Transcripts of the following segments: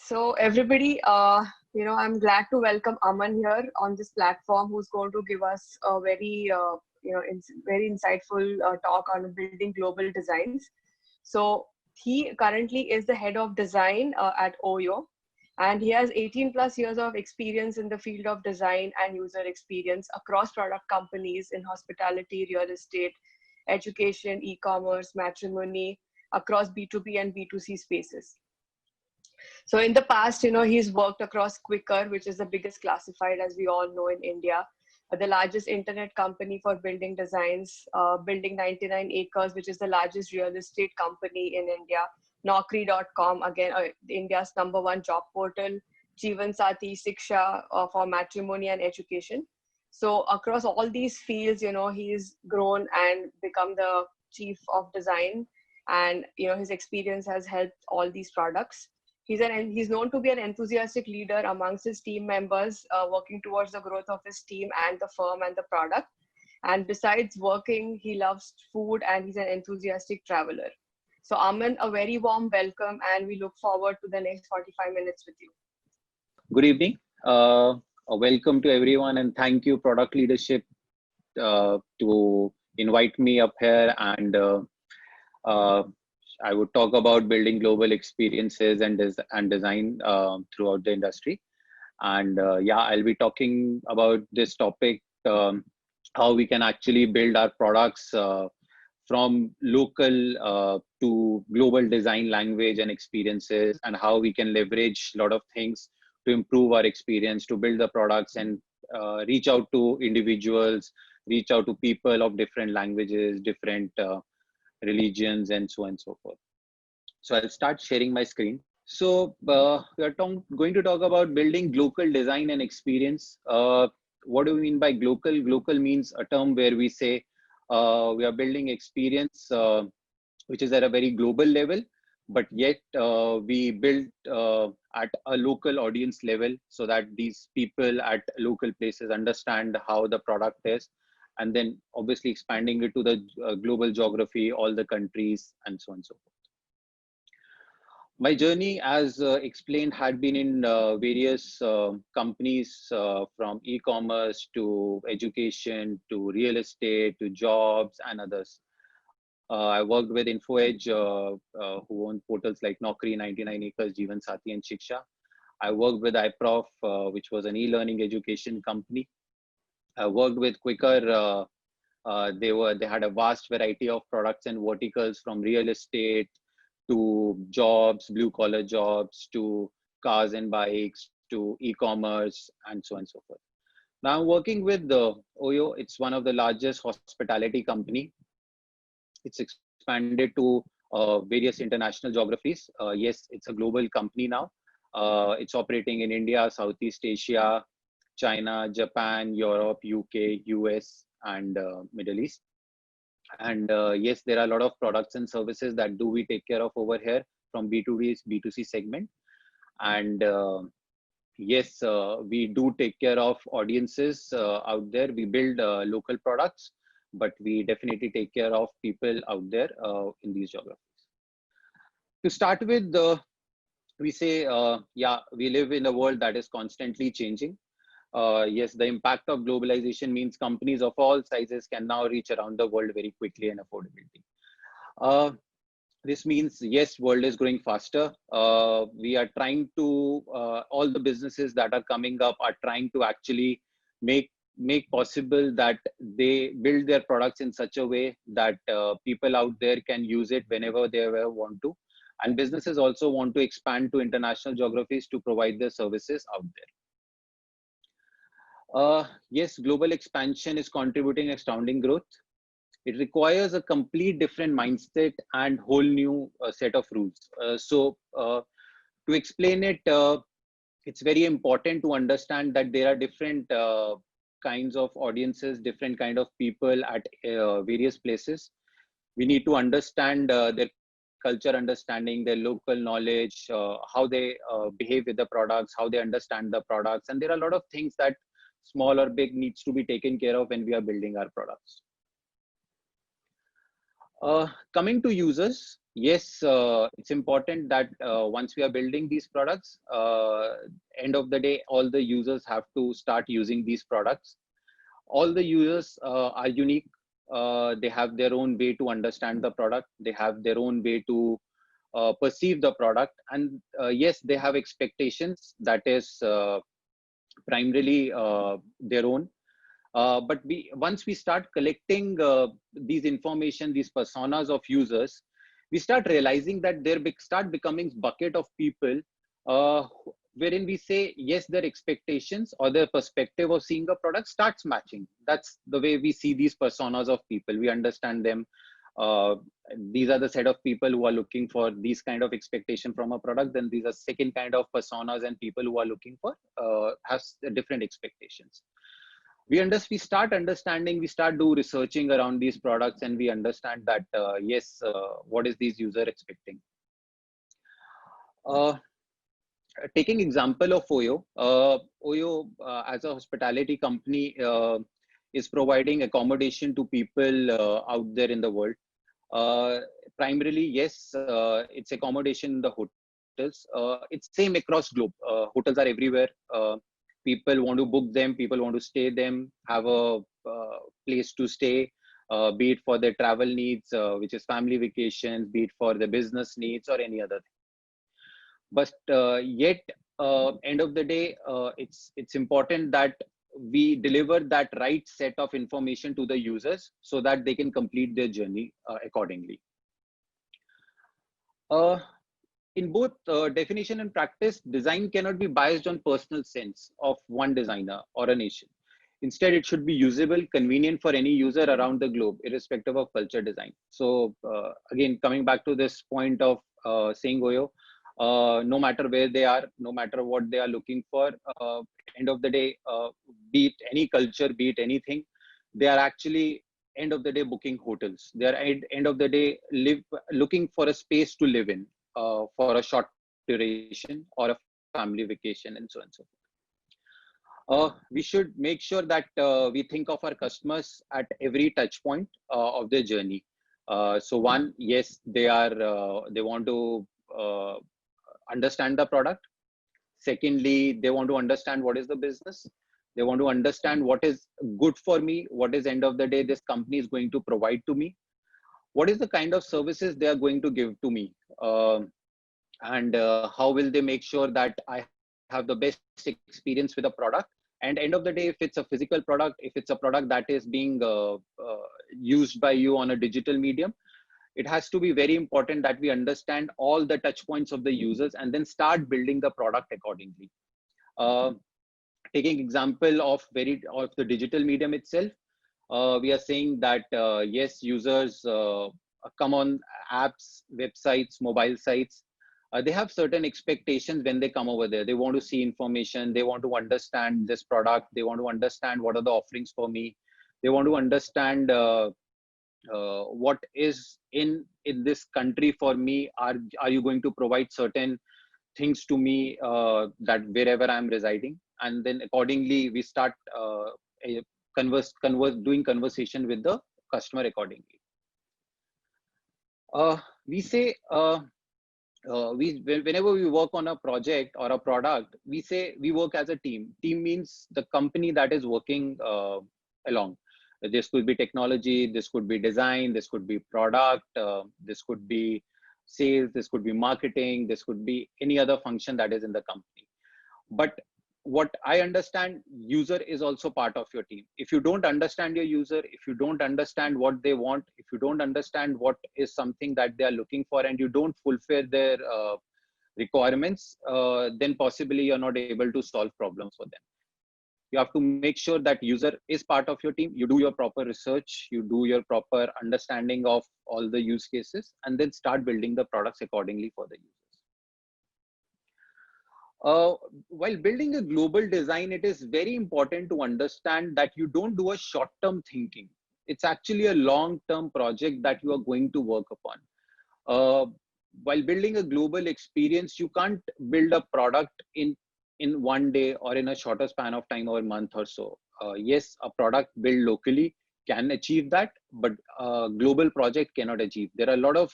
So everybody, I'm glad to welcome Aman here on this platform, who's going to give us a very insightful talk on building global designs. So he currently is the head of design at Oyo, and he has 18 plus years of experience in the field of design and user experience across product companies in hospitality, real estate, education, e-commerce, matrimony, across B2B and B2C spaces. So in the past, he's worked across Quicker, which is the biggest classified, as we all know, in India, the largest internet company for building designs, Building 99 Acres, which is the largest real estate company in India, Naukri.com, again, India's #1 job portal, Jeevan Sati Siksha for matrimony and education. So across all these fields, he's grown and become the chief of design, and his experience has helped all these products. He's known to be an enthusiastic leader amongst his team members, working towards the growth of his team and the firm and the product. And besides working, he loves food and he's an enthusiastic traveler. So Aman, a very warm welcome, and we look forward to the next 45 minutes with you. Good evening. Welcome to everyone, and thank you, Product Leadership, to invite me up here. And I would talk about building global experiences and design throughout the industry. And I'll be talking about this topic, how we can actually build our products from local to global design language and experiences, and how we can leverage a lot of things to improve our experience, to build the products and reach out to individuals, reach out to people of different languages, different religions, and so on and so forth. So I'll start sharing my screen. So we are going to talk about building local design and experience. What do we mean by local? Local means a term where we say we are building experience which is at a very global level, but yet we build at a local audience level, so that these people at local places understand how the product is, and then obviously expanding it to the global geography, all the countries, and so on and so forth. My journey, as explained, had been in various companies, from e-commerce to education to real estate to jobs and others. I worked with InfoEdge, who owned portals like Naukri, 99 Acres, Jeevan Sati, and Shiksha. I worked with iProf, which was an e-learning education company. I worked with Quicker. They had a vast variety of products and verticals, from real estate to jobs, blue collar jobs, to cars and bikes, to e-commerce, and so on and so forth. Now I'm working with Oyo. It's one of the largest hospitality company. It's expanded to various international geographies. Yes, it's a global company now. It's operating in India, Southeast Asia, China, Japan, Europe, UK, US, and Middle East. And yes, there are a lot of products and services that we take care of over here, from B2B, B2C segment. And yes, we do take care of audiences out there. We build local products, but we definitely take care of people out there in these geographies. To start with, we say, we live in a world that is constantly changing. Yes, the impact of globalization means companies of all sizes can now reach around the world very quickly and affordability. This means, yes, world is growing faster. We are trying to, all the businesses that are coming up are trying to actually make possible that they build their products in such a way that people out there can use it whenever they ever want to. And businesses also want to expand to international geographies to provide their services out there. Yes, global expansion is contributing astounding growth. It requires a complete different mindset and whole new set of rules. So to explain it, it's very important to understand that there are different kinds of audiences, different kind of people at various places. We need to understand their culture understanding, their local knowledge, how they behave with the products, how they understand the products. And there are a lot of things that small or big needs to be taken care of when we are building our products. Coming to users, yes, it's important that once we are building these products, end of the day, all the users have to start using these products. All the users are unique. They have their own way to understand the product. They have their own way to perceive the product. And yes, they have expectations that is primarily their own. But once we start collecting these information, these personas of users, we start realizing that there start becoming bucket of people uh, wherein we say yes, their expectations or their perspective of seeing a product starts matching. That's the way we see these personas of people. We understand them. Uh, these are the set of people who are looking for these kind of expectation from a product. Then these are second kind of personas and people who are looking for has different expectations. We start understanding, we start do researching around these products, and we understand that yes, what is these user expecting. uh, Taking example of Oyo, as a hospitality company is providing accommodation to people out there in the world. uh, Primarily, yes, it's accommodation in the hotels. It's same across globe. Hotels are everywhere. People want to book them, people want to stay them, have a place to stay, be it for their travel needs, which is family vacations, be it for the business needs or any other thing. But yet end of the day, it's important that we deliver that right set of information to the users so that they can complete their journey accordingly. uh, in both definition and practice, design cannot be biased on personal sense of one designer or a nation. Instead, it should be usable, convenient for any user around the globe, irrespective of culture design. So again, coming back to this point of saying Oyo, no matter where they are, no matter what they are looking for, end of the day, be it any culture, be it anything, they are actually end of the day booking hotels. They are end of the day looking for a space to live in for a short duration or a family vacation and so on and so forth. We should make sure that we think of our customers at every touch point of their journey. So one, yes, they want to understand the product. Secondly, they want to understand what is the business. They want to understand what is good for me, what is end of the day this company is going to provide to me, what is the kind of services they are going to give to me, and how will they make sure that I have the best experience with a product. And end of the day, if it's a physical product, if it's a product that is being used by you on a digital medium, it has to be very important that we understand all the touch points of the users and then start building the product accordingly. uh, Taking example of the digital medium itself, we are saying that yes, users come on apps, websites, mobile sites. They have certain expectations when they come over there. They want to see information. They want to understand this product. They want to understand what are the offerings for me. They want to understand what is in this country for me. Are you going to provide certain things to me that wherever I'm residing? And then accordingly, we start a doing conversation with the customer accordingly. We say whenever we work on a project or a product, we say we work as a team. Team means the company that is working along. This could be technology, this could be design, this could be product, this could be sales, this could be marketing, this could be any other function that is in the company. But what I understand, user is also part of your team. If you don't understand your user, if you don't understand what they want, if you don't understand what is something that they are looking for, and you don't fulfill their requirements, then possibly you're not able to solve problems for them. You have to make sure that user is part of your team. You do your proper research, you do your proper understanding of all the use cases, and then start building the products accordingly for the users. Uh, while building a global design, it is very important to understand that you don't do a short-term thinking. It's actually a long-term project that you are going to work upon. Uh, while building a global experience, you can't build a product in one day or in a shorter span of time or a month or so. Yes, a product built locally can achieve that, but a global project cannot achieve. There are a lot of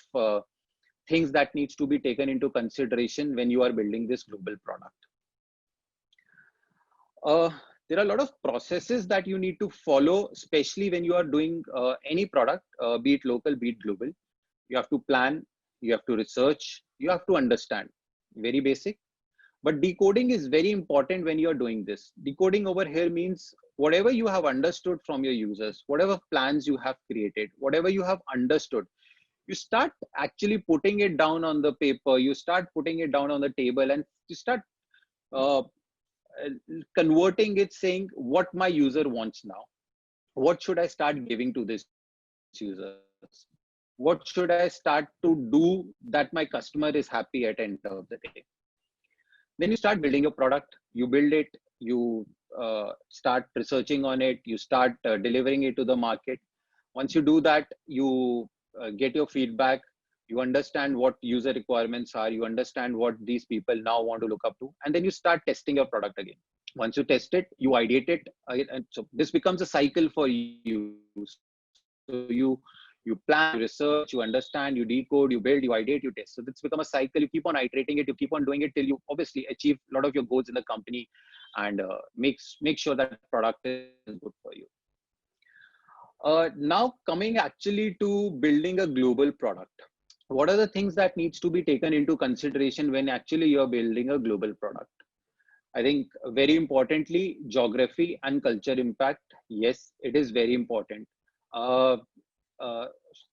things that needs to be taken into consideration when you are building this global product. There are a lot of processes that you need to follow, especially when you are doing any product, be it local, be it global. You have to plan, you have to research, you have to understand. Very basic. But decoding is very important when you are doing this. Decoding over here means whatever you have understood from your users, whatever plans you have created, whatever you have understood, you start actually putting it down on the paper, you start putting it down on the table, and you start uh, converting it, saying what my user wants now. What should I start giving to this users? What should I start to do that my customer is happy at the end of the day? Then you start building your product, you build it, you start researching on it, you start delivering it to the market. Once you do that, you get your feedback, you understand what user requirements are, you understand what these people now want to look up to, and then you start testing your product again. Once you test it, you ideate it, and so this becomes a cycle for you. So you plan, you research, you understand, you decode, you build, you ideate, you test. So it's become a cycle. You keep on iterating it, you keep on doing it till you obviously achieve a lot of your goals in the company, and make sure that product is good for you. Now coming actually to building a global product. What are the things that needs to be taken into consideration when actually you're building a global product? I think very importantly, geography and culture impact. Yes, it is very important. Uh,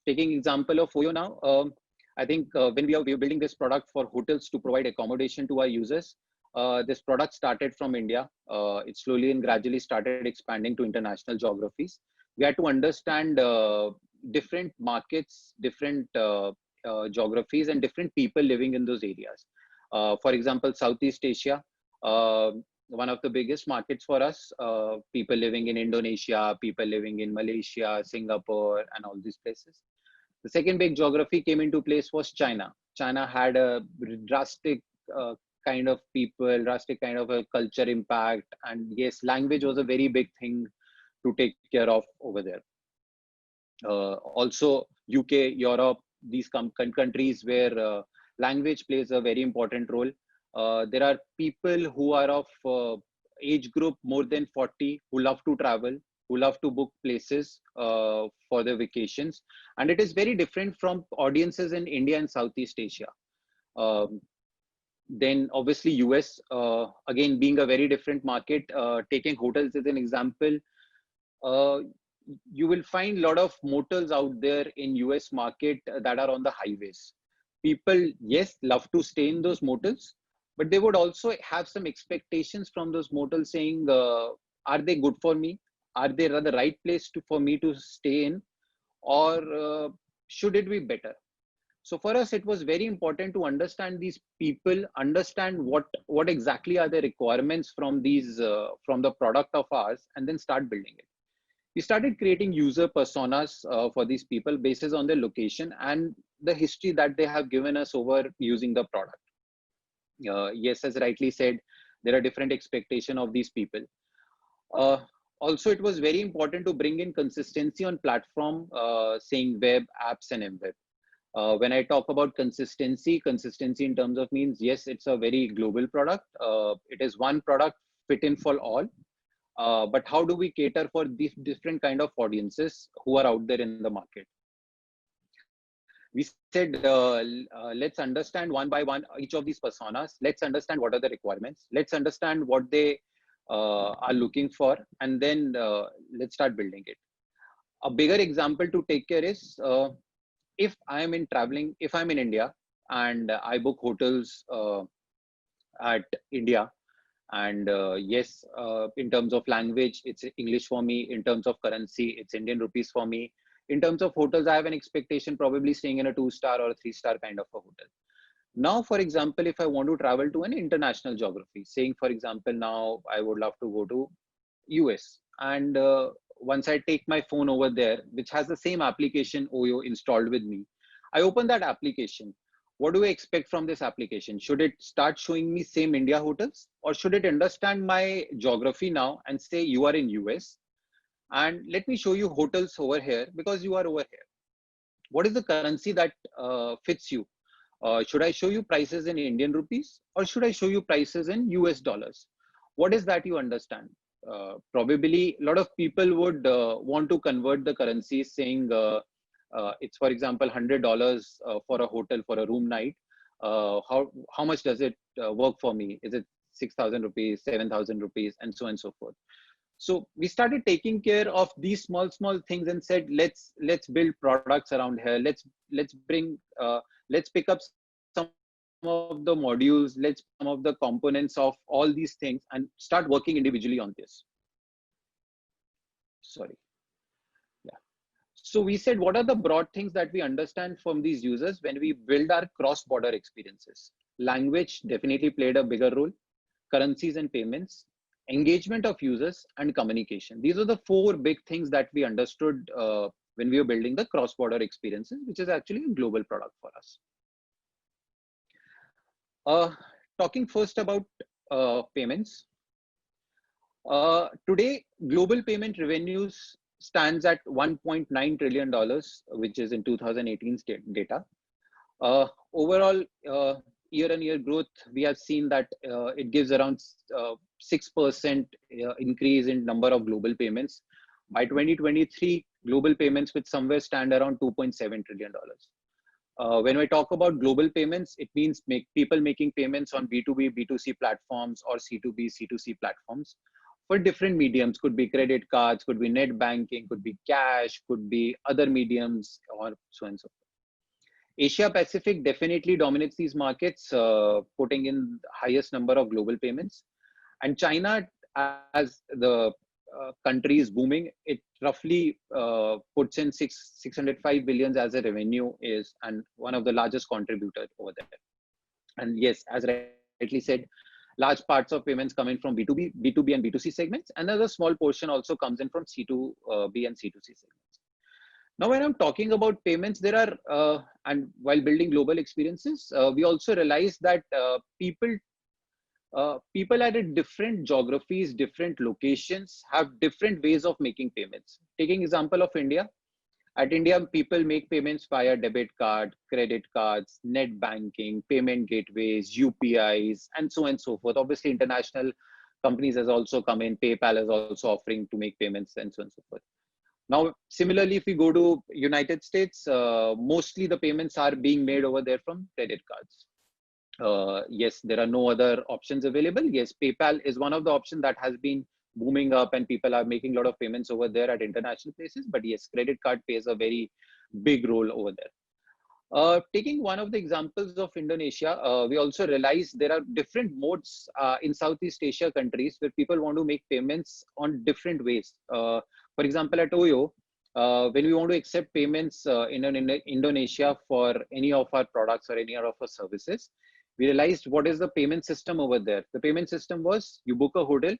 Taking example of Oyo now, I think when we are building this product for hotels to provide accommodation to our users, this product started from India. It slowly and gradually started expanding to international geographies. We had to understand different markets, different geographies, and different people living in those areas. For example, Southeast Asia, one of the biggest markets for us, people living in Indonesia, people living in Malaysia, Singapore, and all these places. The second big geography came into place was China. China had a drastic kind of people, drastic kind of a culture impact. And yes, language was a very big thing to take care of over there. Also, UK, Europe, these countries where language plays a very important role. There are people who are of age group more than 40 who love to travel, who love to book places for their vacations. And it is very different from audiences in India and Southeast Asia. Then obviously US, again, being a very different market, taking hotels as an example, you will find a lot of motels out there in US market that are on the highways. People, yes, love to stay in those motels, but they would also have some expectations from those motels saying, are they good for me? Are they the right place for me to stay in? Or should it be better? So for us, it was very important to understand these people, understand what exactly are the requirements from from the product of ours, and then start building it. We started creating user personas for these people based on their location and the history that they have given us over using the product. Yes, as rightly said, there are different expectations of these people. Also, it was very important to bring in consistency on platform, saying web, apps, and mWeb. When I talk about consistency in terms of means, yes, it's a very global product. It is one product fit in for all. But how do we cater for these different kind of audiences who are out there in the market? We said, let's understand one by one each of these personas. Let's understand what are the requirements. Let's understand what they are looking for, and then let's start building it. A bigger example to take care is if I'm in India and I book hotels at India. And yes, in terms of language, it's English for me. In terms of currency, it's Indian rupees for me. In terms of hotels, I have an expectation probably staying in a 2-star or a 3-star kind of a hotel. Now, for example, if I want to travel to an international geography, saying, for example, now I would love to go to US. And once I take my phone over there, which has the same application Oyo installed with me, I open that application. What do I expect from this application? Should it start showing me same India hotels, or should it understand my geography now and say you are in US and let me show you hotels over here because you are over here? What is the currency that fits you? Should I show you prices in Indian rupees or should I show you prices in US dollars? What is that you understand? Probably a lot of people would want to convert the currency, saying it's, for example, $100 for a hotel for a room night. How much does it work for me? Is it 6,000 rupees, 7,000 rupees, and so on and so forth? So we started taking care of these small things and said, let's build products around here. Let's bring let's pick up some of the modules, let's some of the components of all these things and start working individually on this. Sorry. Yeah. So we said, what are the broad things that we understand from these users when we build our cross-border experiences? Language definitely played a bigger role, currencies and payments, engagement of users, and communication. These are the four big things that we understood when we were building the cross-border experiences, which is actually a global product for us. Talking first about payments. Today, global payment revenues stands at $1.9 trillion, which is in 2018 data. Overall, year-on-year growth, we have seen that it gives around 6% increase in number of global payments. By 2023, global payments would somewhere stand around $2.7 trillion. When we talk about global payments, it means people making payments on B2B, B2C platforms or C2B, C2C platforms for different mediums. Could be credit cards, could be net banking, could be cash, could be other mediums, or so on and so forth. Asia Pacific definitely dominates these markets, putting in the highest number of global payments. And China, as the country is booming, it roughly puts in 605 billions as a revenue, is and one of the largest contributors over there. And yes, as rightly said, large parts of payments coming from B2B and B2C segments, and another small portion also comes in from C2B and C2C segments. Now, when I'm talking about payments, there are, and while building global experiences, we also realize that people at different geographies, different locations have different ways of making payments. Taking example of India, at India, people make payments via debit card, credit cards, net banking, payment gateways, UPIs, and so on and so forth. Obviously, international companies has also come in. PayPal is also offering to make payments and so on and so forth. Now, similarly, if we go to United States, mostly the payments are being made over there from credit cards. Yes, there are no other options available. Yes, PayPal is one of the options that has been booming up and people are making a lot of payments over there at international places. But yes, credit card plays a very big role over there. Taking one of the examples of Indonesia, we also realize there are different modes in Southeast Asia countries where people want to make payments on different ways. For example, at Oyo, when we want to accept payments in Indonesia for any of our products or any of our services, we realized what is the payment system over there. The payment system was, you book a hotel,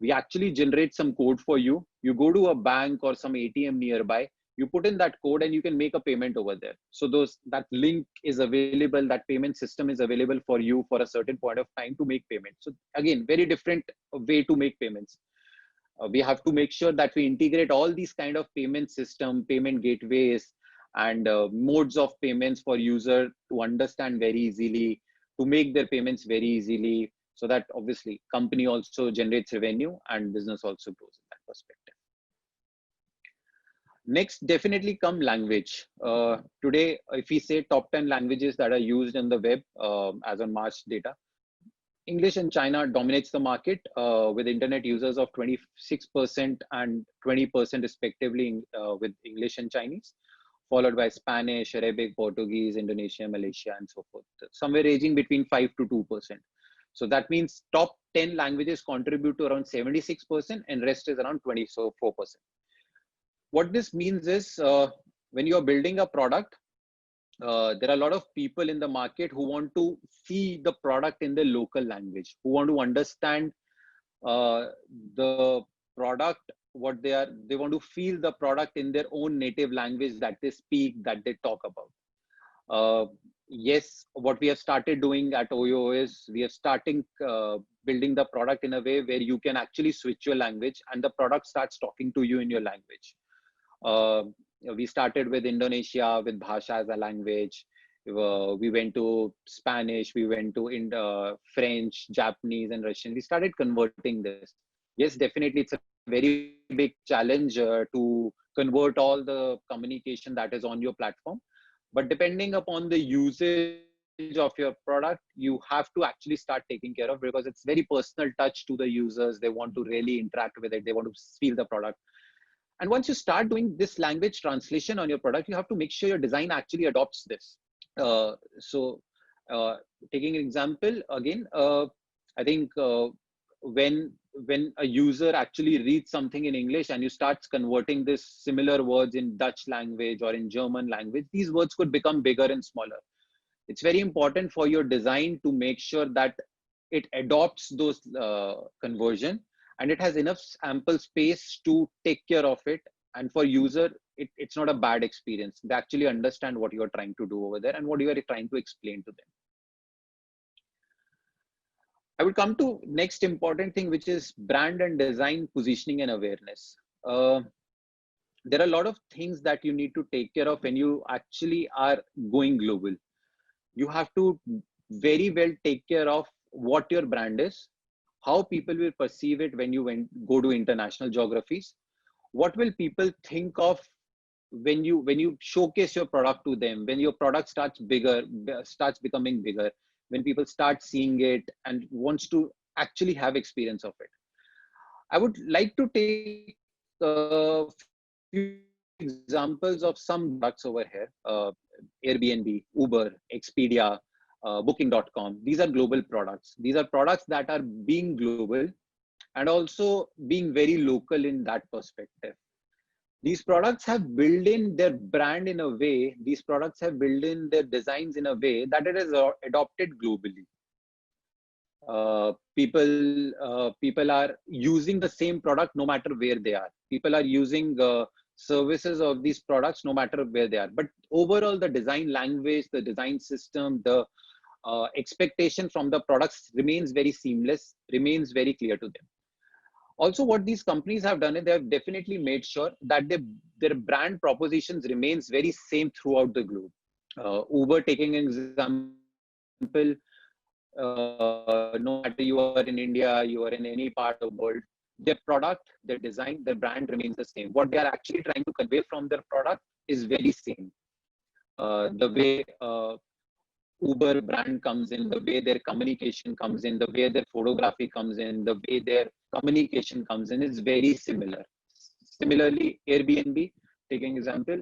we actually generate some code for you. You go to a bank or some ATM nearby, you put in that code and you can make a payment over there. So that link is available, that payment system is available for you for a certain point of time to make payments. So again, very different way to make payments. We have to make sure that we integrate all these kind of payment system, payment gateways, and modes of payments for user to understand very easily, to make their payments very easily, so that obviously company also generates revenue and business also grows in that perspective. Next, definitely come language. Today, if we say top 10 languages that are used in the web as on March data, English in China dominates the market with internet users of 26% and 20% respectively with English and Chinese, followed by Spanish, Arabic, Portuguese, Indonesia, Malaysia, and so forth, somewhere ranging between 5 to 2%. So that means top 10 languages contribute to around 76% and rest is around 24%. What this means is when you're building a product, there are a lot of people in the market who want to see the product in the local language, who want to understand the product, what they want to feel the product in their own native language that they speak, that they talk about. Yes, what we have started doing at Oyo is we are starting building the product in a way where you can actually switch your language and the product starts talking to you in your language. We started with Indonesia with Bhasha as a language. We went to Spanish, we went to French, Japanese, and Russian. We started converting this. Yes, definitely, it's a very big challenge to convert all the communication that is on your platform. But depending upon the usage of your product, you have to actually start taking care of, because it's very personal touch to the users. They want to really interact with it. They want to feel the product. And once you start doing this language translation on your product, you have to make sure your design actually adopts this. So taking an example again, I think when a user actually reads something in English and you start converting this similar words in Dutch language or in German language, these words could become bigger and smaller. It's very important for your design to make sure that it adopts those conversion, and it has enough ample space to take care of it. And for user, it's not a bad experience. They actually understand what you're trying to do over there and what you are trying to explain to them. I would come to next important thing, which is brand and design positioning and awareness. There are a lot of things that you need to take care of when you actually are going global. You have to very well take care of what your brand is, how people will perceive it when you go to international geographies. What will people think of when you showcase your product to them, when your product starts becoming bigger, when people start seeing it and wants to actually have experience of it. I would like to take a few examples of some products over here. Airbnb, Uber, Expedia, Booking.com. These are global products. These are products that are being global and also being very local in that perspective. These products have built in their brand in a way, these products have built in their designs in a way that it is adopted globally. People are using the same product no matter where they are. People are using services of these products no matter where they are. But overall, the design language, the design system, the expectation from the products remains very seamless, remains very clear to them. Also, what these companies have done is they have definitely made sure that their brand propositions remains very same throughout the globe. Uber, taking an example, no matter you are in India, you are in any part of the world, their product, their design, their brand remains the same. What they are actually trying to convey from their product is very same. The way Uber brand comes in, the way their communication comes in, the way their photography comes in, the way their communication comes in is very similar. Similarly, Airbnb, taking example,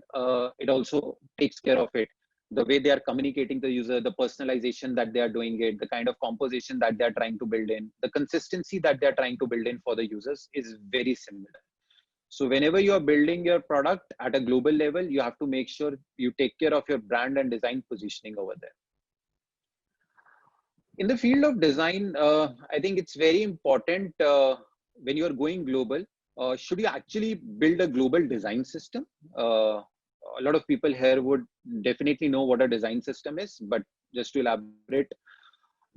it also takes care of it. The way they are communicating to the user, the personalization that they are doing it, the kind of composition that they are trying to build in, the consistency that they are trying to build in for the users is very similar. So whenever you are building your product at a global level, you have to make sure you take care of your brand and design positioning over there. In the field of design, I think it's very important when you are going global, should you actually build a global design system? A lot of people here would definitely know what a design system is, but just to elaborate,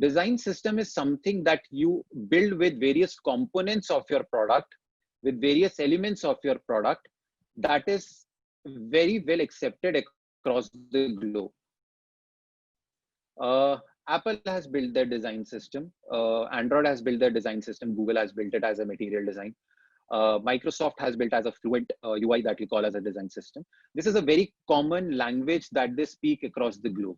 design system is something that you build with various components of your product, with various elements of your product that is very well accepted across the globe. Apple has built their design system. Android has built their design system. Google has built it as a material design. Microsoft has built as a fluent UI that we call as a design system. This is a very common language that they speak across the globe.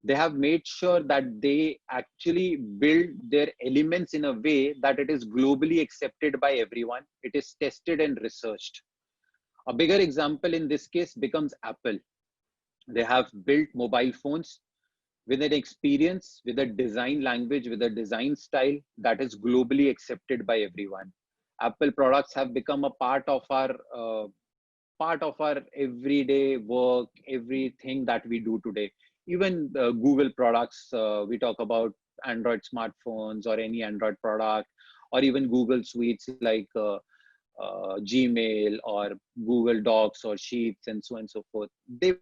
They have made sure that they actually build their elements in a way that it is globally accepted by everyone. It is tested and researched. A bigger example in this case becomes Apple. They have built mobile phones with an experience, with a design language, with a design style that is globally accepted by everyone. Apple products have become a part of our everyday work, everything that we do today. Even Google products, we talk about Android smartphones or any Android product, or even Google suites like Gmail or Google Docs or Sheets and so on and so forth. They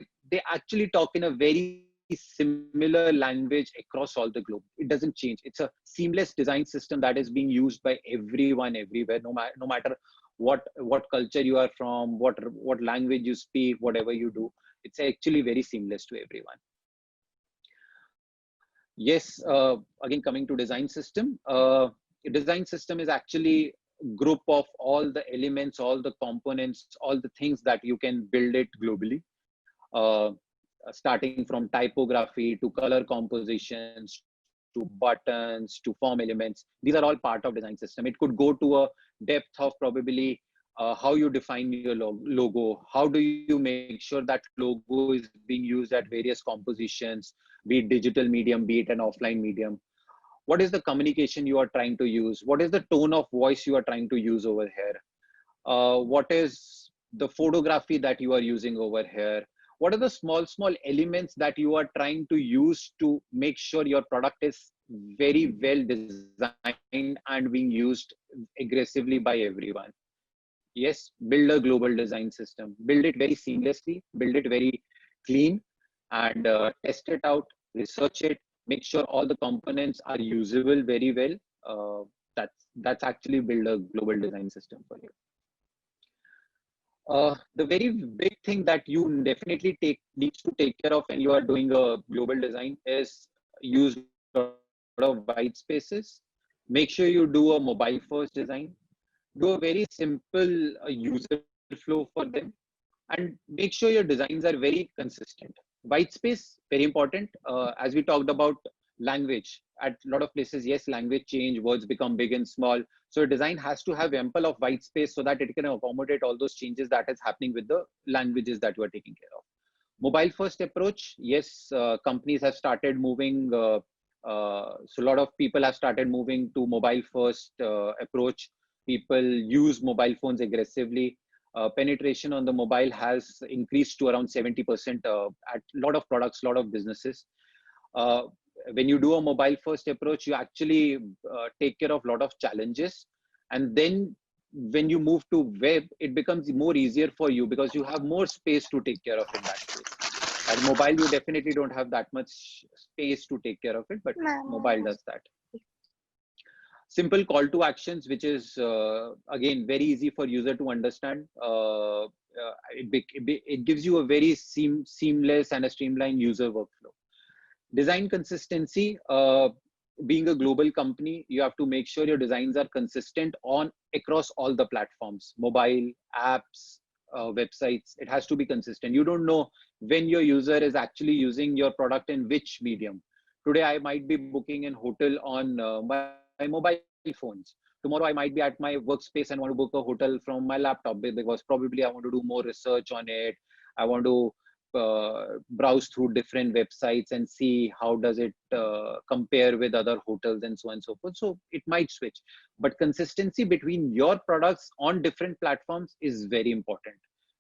actually talk in a very similar language across all the globe. It doesn't change. It's a seamless design system that is being used by everyone everywhere, no matter what culture you are from, what language you speak, whatever you do. It's actually very seamless to everyone. Yes, again, coming to design system, design system is actually group of all the elements, all the components, all the things that you can build it globally. Uh, Starting from typography to color compositions to buttons to form elements. These are all part of design system. It could go to a depth of probably how you define your logo. How do you make sure that logo is being used at various compositions, be it digital medium, be it an offline medium. What is the communication you are trying to use? What is the tone of voice you are trying to use over here? What is the photography that you are using over here? What are the small elements that you are trying to use to make sure your product is very well designed and being used aggressively by everyone? Yes, build a global design system, build it very seamlessly, build it very clean, and test it out, research it, make sure all the components are usable very well. That's actually build a global design system for you. The very big thing that you definitely needs to take care of when you are doing a global design is use a lot of white spaces. Make sure you do a mobile first design. Do a very simple user flow for them, and make sure your designs are very consistent. White space, very important. As we talked about language, at a lot of places, yes, language change, words become big and small. So a design has to have ample of white space so that it can accommodate all those changes that is happening with the languages that you are taking care of. Mobile first approach, yes, companies have started moving. So a lot of people have started moving to mobile first approach. People use mobile phones aggressively. Penetration on the mobile has increased to around 70% at a lot of products, a lot of businesses. Uh, when you do a mobile first approach, you actually take care of a lot of challenges. And then when you move to web, it becomes more easier for you because you have more space to take care of in that case. At mobile, you definitely don't have that much space to take care of it, but mobile does that. Simple call to actions, which is again very easy for user to understand. It gives you a very seamless and a streamlined user workflow. Design consistency. Being a global company, you have to make sure your designs are consistent on across all the platforms, mobile, apps, websites. It has to be consistent. You don't know when your user is actually using your product in which medium. Today, I might be booking an hotel on my mobile phones. Tomorrow, I might be at my workspace and want to book a hotel from my laptop because probably I want to do more research on it. I want to browse through different websites and see how does it compare with other hotels and so on and so forth. So it might switch, but consistency between your products on different platforms is very important,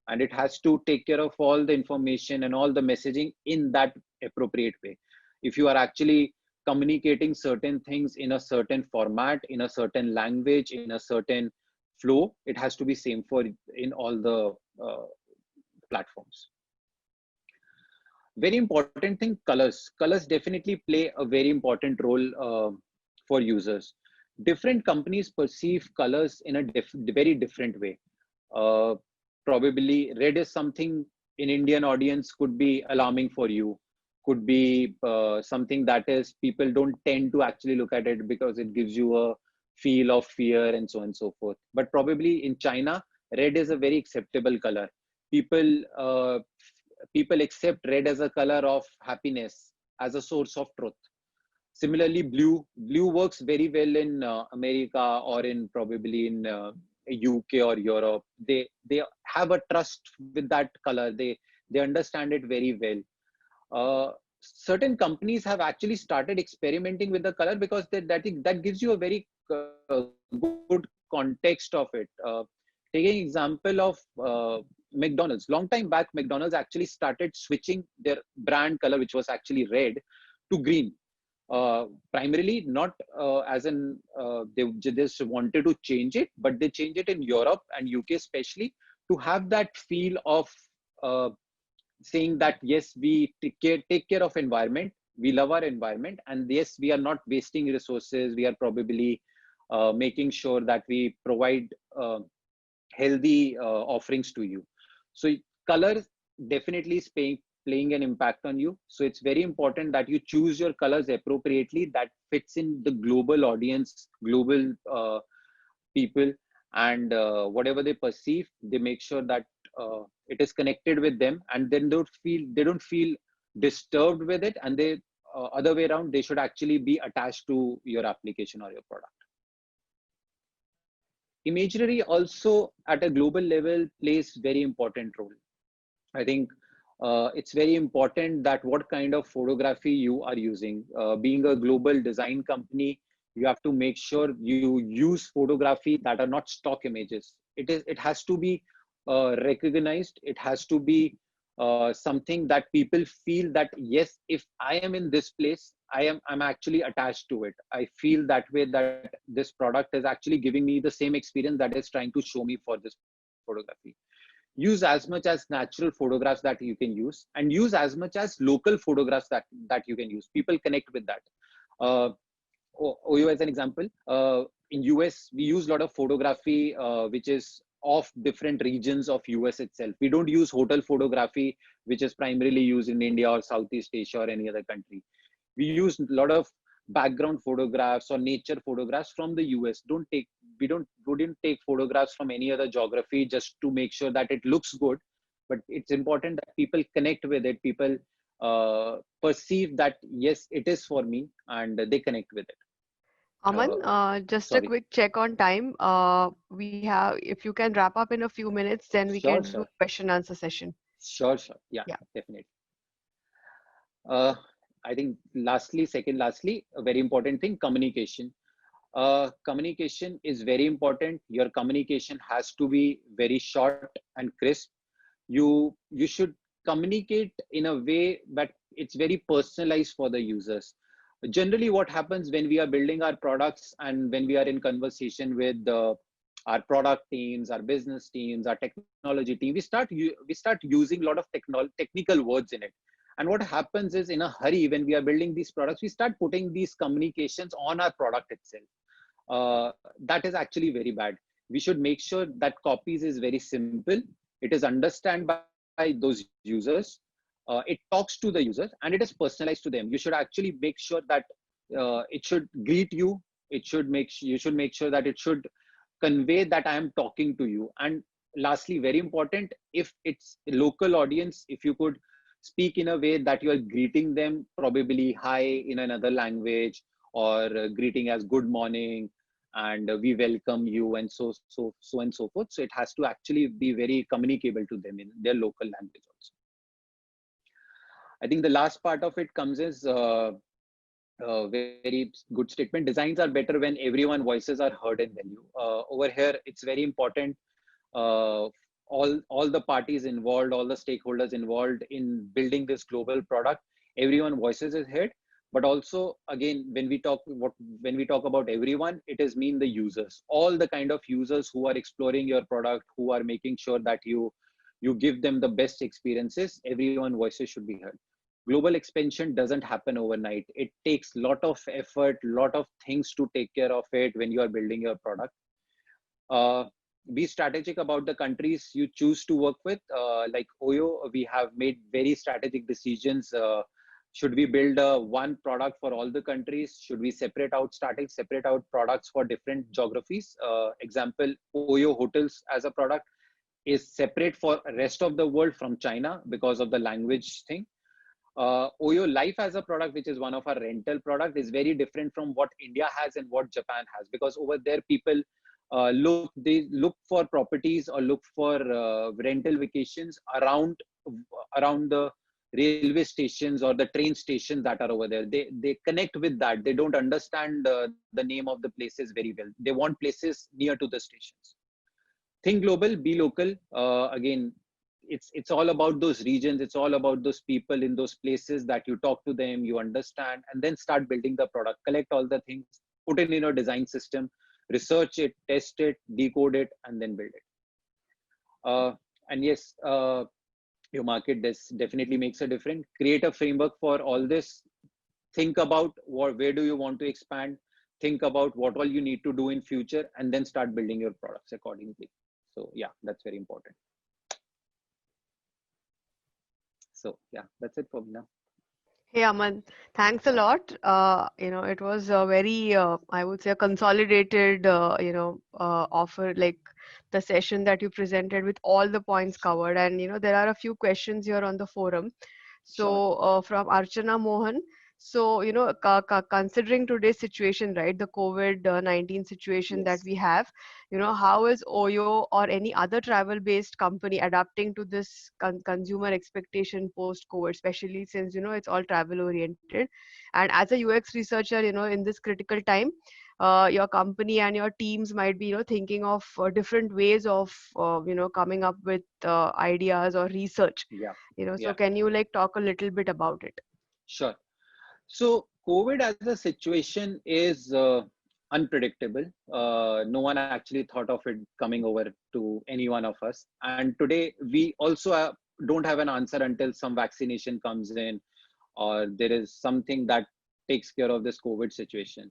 and it has to take care of all the information and all the messaging in that appropriate way. If you are actually communicating certain things in a certain format, in a certain language, in a certain flow, it has to be same for in all the platforms. Very important thing, colors definitely play a very important role for users. Different companies perceive colors in a very different way. uh, Probably red is something in Indian audience could be alarming for you, could be something that is people don't tend to actually look at it because it gives you a feel of fear and so on and so forth. But probably in China, red is a very acceptable color. People people accept red as a color of happiness, as a source of truth. Similarly, blue works very well in America, or in probably in UK or Europe. They have a trust with that color. They understand it very well. Certain companies have actually started experimenting with the color because that gives you a very good context of it. Taking example of McDonald's, long time back, McDonald's actually started switching their brand color, which was actually red, to green. Primarily not as an they just wanted to change it, but they changed it in Europe and UK especially to have that feel of uh, saying that yes, we take care of environment, we love our environment, and yes, we are not wasting resources. We are probably making sure that we provide healthy offerings to you. So color definitely is playing an impact on you. So it's very important that you choose your colors appropriately that fits in the global audience, global people, and whatever they perceive, they make sure that it is connected with them, and then they don't feel disturbed with it, and they other way around, they should actually be attached to your application or your product. Imagery also at a global level plays very important role. I think it's very important that what kind of photography you are using. Being a global design company, you have to make sure you use photography that are not stock images. It has to be recognized. It has to be something that people feel that yes, if I am in this place, I'm actually attached to it. I feel that way, that this product is actually giving me the same experience that is trying to show me for this photography. Use as much as natural photographs that you can use, and use as much as local photographs that you can use. People connect with that. OYO as an example, in US, we use a lot of photography, which is of different regions of US itself. We don't use hotel photography, which is primarily used in India or Southeast Asia or any other country. We use a lot of background photographs or nature photographs from the US. We wouldn't take photographs from any other geography just to make sure that it looks good, but it's important that people connect with it. People perceive that yes, it is for me, and they connect with it. Aman, just a Sorry. quick check on time. If you can wrap up in a few minutes, then we can do a Sure. question answer session. Sure. Yeah, Yeah. definitely. I think lastly, a very important thing, communication. Communication is very important. Your communication has to be very short and crisp. You should communicate in a way that it's very personalized for the users. Generally, what happens when we are building our products and when we are in conversation with our product teams, our business teams, our technology team, we start using a lot of technical words in it. And what happens is, in a hurry, when we are building these products, we start putting these communications on our product itself. That is actually very bad. We should make sure that copies is very simple. It is understood by those users. It talks to the users, and it is personalized to them. You should actually make sure that it should greet you. You should make sure that it should convey that I am talking to you. And lastly, very important, if it's a local audience, if you could speak in a way that you are greeting them, probably hi in another language, or greeting as good morning, and we welcome you, and so and so forth. So it has to actually be very communicable to them in their local language also. I think the last part of it comes as very good statement. Designs are better when everyone voices are heard and value. Over here, it's very important. All the parties involved, all the stakeholders involved in building this global product, everyone voices is heard. But also, again, when we talk about everyone, it is mean the users, all the kind of users who are exploring your product, who are making sure that you give them the best experiences. Everyone voices should be heard. Global expansion doesn't happen overnight. It takes a lot of effort, lot of things to take care of it when you are building your product. Be strategic about the countries you choose to work with. Like OYO, we have made very strategic decisions. Should we build one product for all the countries? Should we separate out products for different geographies? Example, OYO Hotels as a product is separate for rest of the world from China because of the language thing. OYO Life as a product, which is one of our rental product, is very different from what India has and what Japan has, because over there people they look for properties or look for rental vacations around the railway stations or the train stations that are over there. They connect with that. They don't understand the name of the places very well. They want places near to the stations. Think global, be local. Again, it's all about those regions. It's all about those people in those places that you talk to them, you understand, and then start building the product. Collect all the things, put it in your design system, research it, test it, decode it, and then build it. And yes, your market definitely makes a difference. Create a framework for all this. Think about where do you want to expand. Think about what all you need to do in future, and then start building your products accordingly. So yeah, that's very important. So yeah, that's it for me now. Hey Aman, thanks a lot. It was a very, I would say, a consolidated, offer, like the session that you presented with all the points covered. And, there are a few questions here on the forum. Sure. So, from Archana Mohan. So, considering today's situation, right, the COVID-19 situation that Yes. we have, how is Oyo or any other travel-based company adapting to this consumer expectation post-COVID, especially since, it's all travel-oriented. And as a UX researcher, in this critical time, your company and your teams might be, thinking of different ways of, coming up with ideas or research. Yeah. So Yeah. can you like talk a little bit about it? Sure. So COVID as a situation is unpredictable. No one actually thought of it coming over to any one of us. And today we also don't have an answer until some vaccination comes in or there is something that takes care of this COVID situation.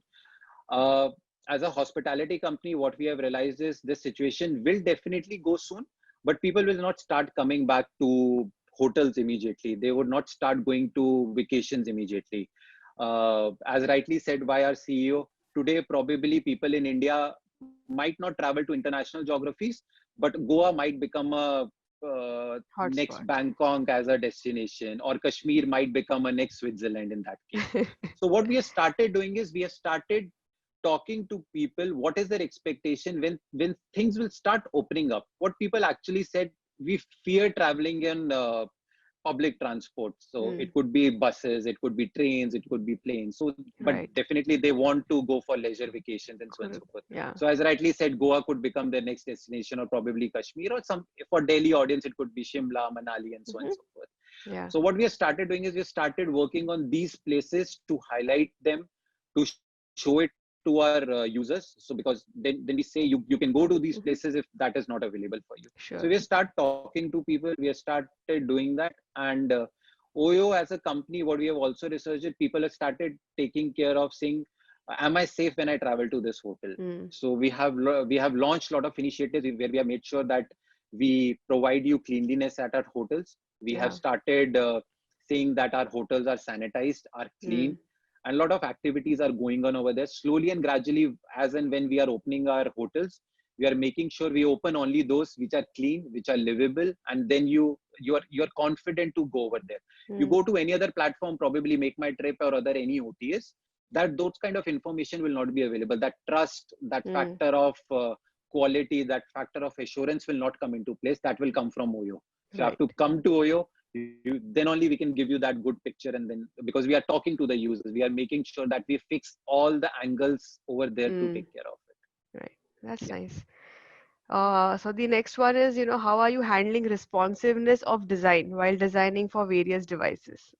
Uh, as a hospitality company, what we have realized is this situation will definitely go soon, but people will not start coming back to hotels immediately. They would not start going to vacations immediately. As rightly said by our CEO, today probably people in India might not travel to international geographies, but Goa might become a next Hotspot. Bangkok as a destination, or Kashmir might become a next Switzerland in that case. So what we have started doing is we have started talking to people what is their expectation when things will start opening up. What people actually said, we fear traveling in public transport, so Hmm. it could be buses, it could be trains, it could be planes. So but Right. definitely they want to go for leisure vacations and so on and Correct. so forth. Yeah. So as rightly said, Goa could become their next destination, or probably Kashmir, or some for Delhi audience it could be Shimla, Manali, and so on and Hmm. so forth. Yeah. So what we have started doing is we started working on these places to highlight them, to show it to our users. So because then we say you can go to these Hmm. places if that is not available for you. So Sure. we start talking to people, we have started doing that. And Oyo as a company, what we have also researched, people have started taking care of saying, am I safe when I travel to this hotel? Hmm. So we have launched a lot of initiatives where we have made sure that we provide you cleanliness at our hotels. We have Yeah. started saying that our hotels are sanitized, are Hmm. clean, and a lot of activities are going on over there. Slowly and gradually, as and when we are opening our hotels, we are making sure we open only those which are clean, which are livable, and then you're confident to go over there. You Hmm. go to any other platform, probably Make My Trip or other any OTAs, that those kind of information will not be available. That trust, that Hmm. factor of quality, that factor of assurance will not come into place. That will come from Oyo. So you have Right. to come to Oyo. Then only we can give you that good picture. And then because we are talking to the users, we are making sure that we fix all the angles over there to Hmm. take care of it. Right. That's Yeah. nice. So the next one is, how are you handling responsiveness of design while designing for various devices?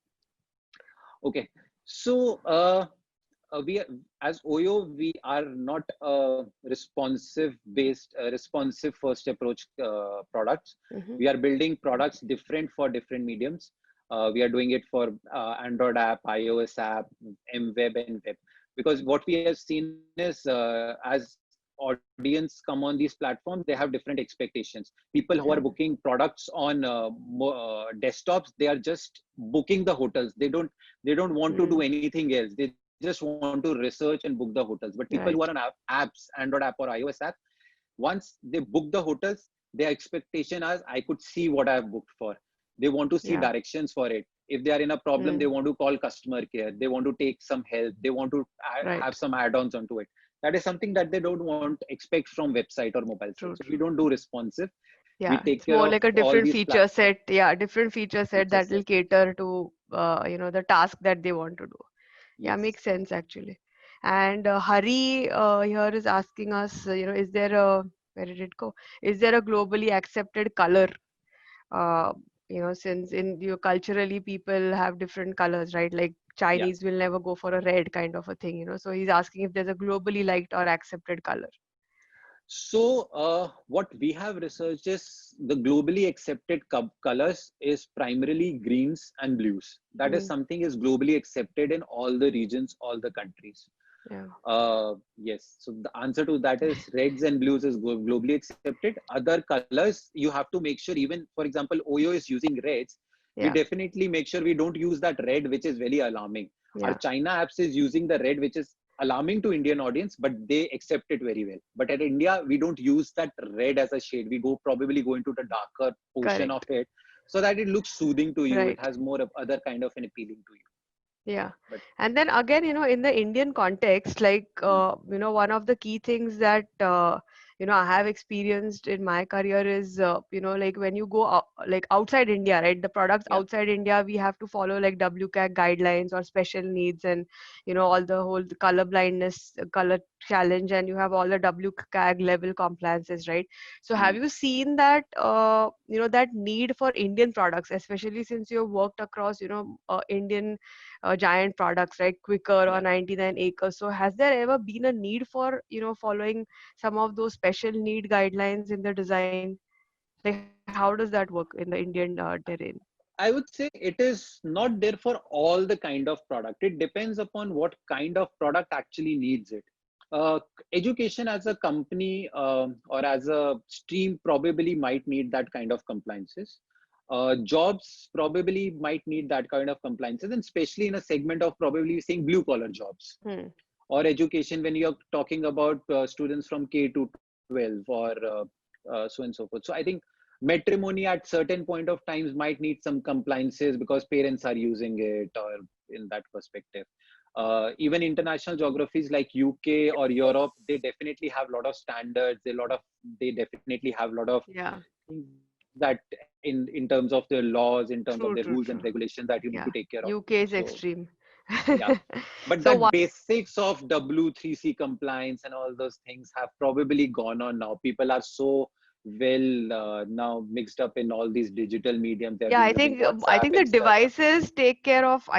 Okay. So we are, as Oyo, we are not responsive first approach products. Mm-hmm. We are building products different for different mediums. We are doing it for Android app, iOS app, MWeb, and web. Because what we have seen is as audience come on these platforms, they have different expectations. People who are Yeah. booking products on desktops, they are just booking the hotels. They don't want to do Mm. anything else. They just want to research and book the hotels. But people who are on Right. apps, Android app or iOS app, once they book the hotels, their expectation is I could see what I have booked for. They want to see Yeah. directions for it. If they are in a problem, they Mm. want to call customer care. They want to take some help. They want to Right. have some add-ons onto it. That is something that they don't want expect from website or mobile site. True, So we true. don't do responsive. We Yeah, take it's care more of like a all different these feature set. Yeah, different feature set feature that will set. cater to the task that they want to do. Yeah, Yes. makes sense actually. And Hari here is asking us, is there a where did it go? Is there a globally accepted color? Uh, since in culturally people have different colors, right? Like Yeah. Chinese will never go for a red kind of a thing, So he's asking if there's a globally liked or accepted color. So, what we have researched is the globally accepted colors is primarily greens and blues. That is Hmm. something is globally accepted in all the regions, all the countries. Yeah. Yes. So the answer to that is reds and blues is globally accepted. Other colors you have to make sure. Even for example, Oyo is using reds. we Yeah. definitely make sure we don't use that red, which is very alarming. Our Yeah. China apps is using the red, which is alarming to Indian audience, but they accept it very well. But at India, we don't use that red as a shade. We probably go into the darker portion of Correct. it so that it looks soothing to you. It Right. has more of other kind of an appealing to you. Yeah. But And then again, in the Indian context, like, one of the key things that, I have experienced in my career is, like when you go out, like outside India, right? The products yeah, outside India, we have to follow like WCAG guidelines or special needs and, all the whole color blindness, color challenge, and you have all the WCAG level compliances, right? So have mm, you seen that, that need for Indian products, especially since you've worked across, Indian giant products, right? Quicker or yeah. 99 acres. So has there ever been a need for, following some of those special need guidelines in the design? Like, how does that work in the Indian terrain? I would say it is not there for all the kind of product. It depends upon what kind of product actually needs it. Uh, Education as a company or as a stream probably might need that kind of compliances. Jobs probably might need that kind of compliances, and especially in a segment of probably saying blue collar jobs Hmm. or education when you're talking about students from K to 12 or so and so forth. So I think matrimony at certain point of times might need some compliances because parents are using it or in that perspective. Even international geographies like UK or Europe, they definitely have a lot of standards. They definitely have a lot of Yeah. things that in terms of their laws, in terms of True, their true, rules and true. regulations that you need Yeah. to take care of. UK is So extreme. yeah, but So that one, basics of W3C compliance and all those things have probably gone on now. People are so well now mixed up in all these digital mediums. They've yeah, been I using think WhatsApp, the Instagram. devices take care of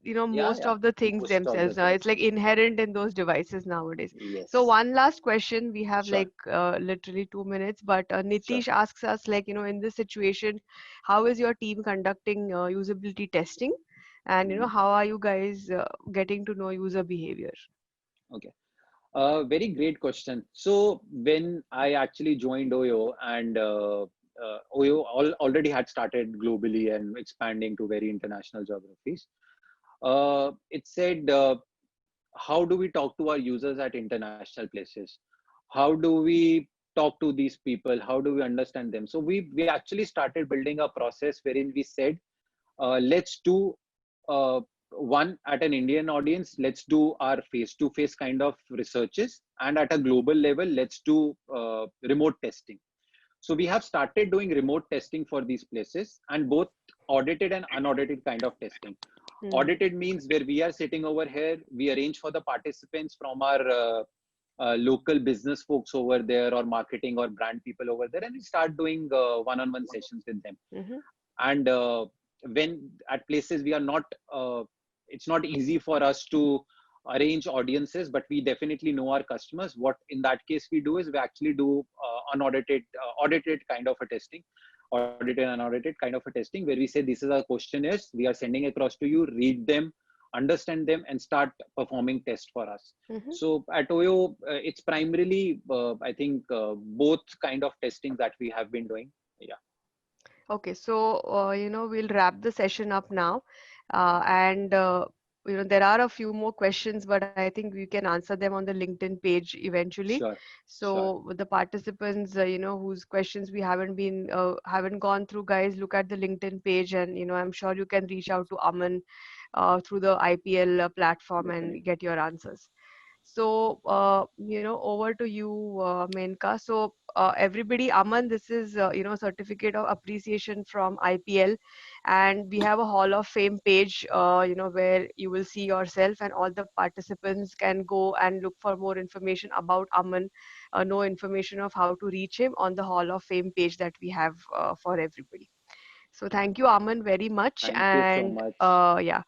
Yeah, most yeah, of the things most of the themselves now. It's things. like inherent in those devices nowadays. So Yes, one last question, we have sure, like literally 2 minutes, but sure. Nitish asks us, like, in this situation, how is your team conducting usability testing, and Mhm. how are you guys getting to know user behavior? Okay. Very great question. So when I actually joined Oyo and Oyo already had started globally and expanding to very international geographies, it said, how do we talk to our users at international places? How do we talk to these people? How do we understand them? So we actually started building a process wherein we said, let's do uh, one at an Indian audience, let's do our face-to-face kind of researches, and at a global level, let's do remote testing. So we have started doing remote testing for these places, and both audited and unaudited kind of testing. Hmm. Audited means where we are sitting over here, we arrange for the participants from our local business folks over there or marketing or brand people over there, and we start doing one-on-one sessions with them. Mm-hmm. And when at places we are not, it's not easy for us to arrange audiences, but we definitely know our customers. What in that case we do is we actually do unaudited, audited kind of a testing, audited and unaudited kind of a testing, where we say this is our questionnaires we are sending across to you, read them, understand them, and start performing tests for us. Mm-hmm. So at Oyo, it's primarily, I think, both kind of testing that we have been doing. Yeah, Okay, so we'll wrap the session up now, and there are a few more questions, but I think we can answer them on the LinkedIn page eventually. sure, sure. So with the participants, whose questions we haven't gone through, guys, look at the LinkedIn page, and I'm sure you can reach out to Aman through the IPL platform and Definitely. get your answers. So, over to you, Menka. So, everybody, Aman, this is, certificate of appreciation from IPL, and we have a Hall of Fame page, where you will see yourself, and all the participants can go and look for more information about Aman, know information of how to reach him on the Hall of Fame page that we have for everybody. So, thank you, Aman, very much, Thank you so and much. yeah.